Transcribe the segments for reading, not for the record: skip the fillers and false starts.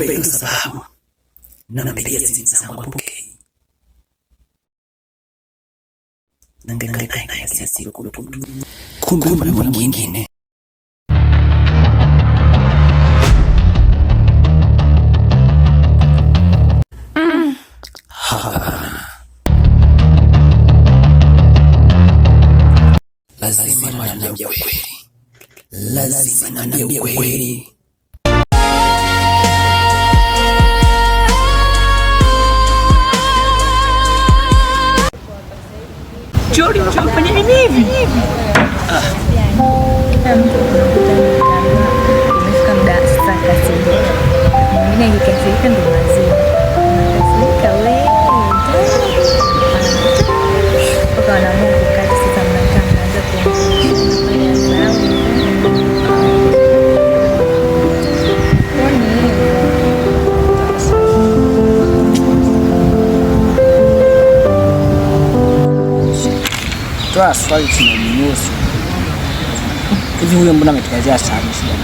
upendo sababu nampigia simu zangu apokee. Nangaika naye kila siku kumbe mwana mwingine. Lazima niambie ukweli. Lazima niambie ukweli. Jody, unafanya nini hivi? Imefika muda sasa kasije. Mwingine ikikasirika ndo mazima. Kasirika wewe. Kwa na Mungu kati sasa mnaanza kuongea. Toa swali tunanihusu. Hivi huyo mbona ametukazia sana shida?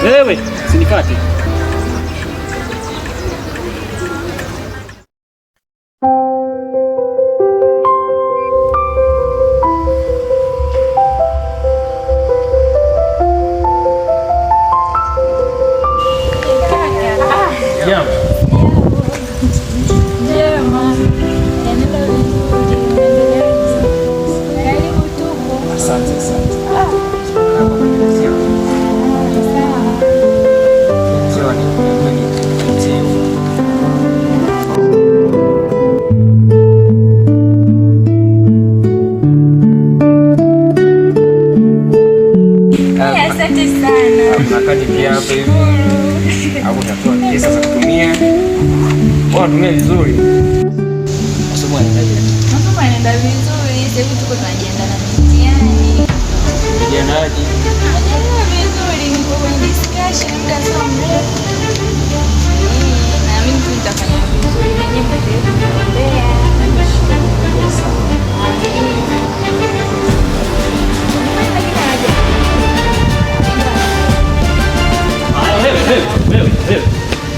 Wewe, usinipate. Tumia vizuri. Masomo yanaenda vizuri. Sasa hivi tuko tunajiandaa na mtihani. Jiandaje? Yanaenda vizuri, niko kwenye discussion muda sio mrefu. Na mimi tu nitafanya vizuri. Mwenyewe mtaendelea.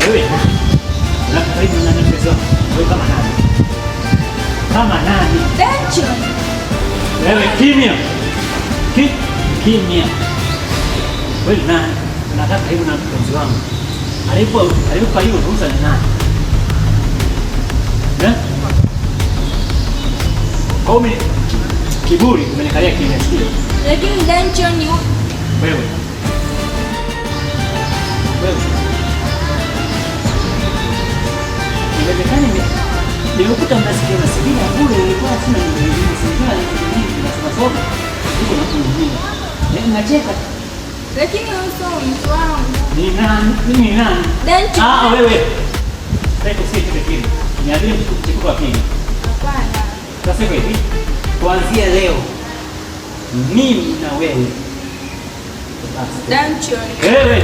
Wewe. Karibu na nafasi yako. Wewe kama nani? Kama nani? Dacho. Wewe kimya. Kimya. Wewe nani? Unataka karibu na mpenzi wangu. Alipo hiyo ruhusa ni nani? Kwa mimi kiburi umenikalia kimya sio? Lakini Dacho ni wewe. Nilikuta mnasikia masikini bure, ilikuwa sina nilisikia na sababu niko na kunyingine. Nacheka. Lakini uso mtu wangu. Ni nani? Dacho. Wewe. Sasa usikie kile. Niambie mchukua kwa pili. Hapana. Sasa hivi kuanzia leo mimi na wewe. Dacho. Wewe.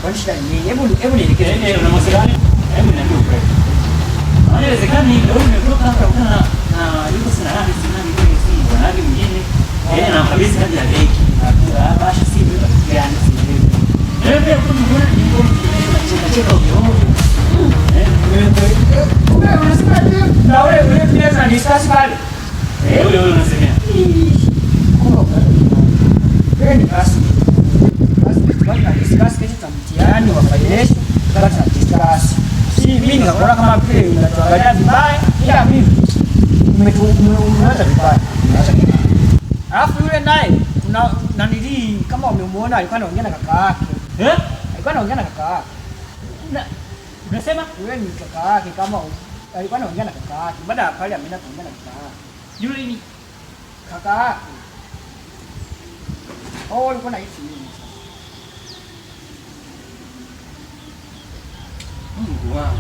Kwani shida ni nini? Hebu nielekeze. Una masuala gani? Hebu niambie ukweli. Haiwezekani leo nimetoka hapa kukutana na yuko sina hadi sina nini si wanagi mwingine. Na kabisa hadi ya beki. Na basha si ndio gani si ndio. Pia kuna mbona nyimbo cheka ovyo. Unasema na wewe tunaweza discuss pale. Wewe unasemea. Wewe ni basi. Basi discuss kesho cha mtihani wa finance, tutapata discuss. Si mimi nikaona kama vile unatuangalia vibaya, ila mimi umetuacha vibaya. Alafu yule naye nanili kama umemuona alikuwa anaongea na kaka yake. Alikuwa anaongea na kaka yake. Unasema yule ni kaka yake, kama alikuwa anaongea na kaka yake. Baada ya pale ameenda kuongea na kaka yake. yule ni Kaka yake. Alikuwa na hivi nini? Mungu wangu.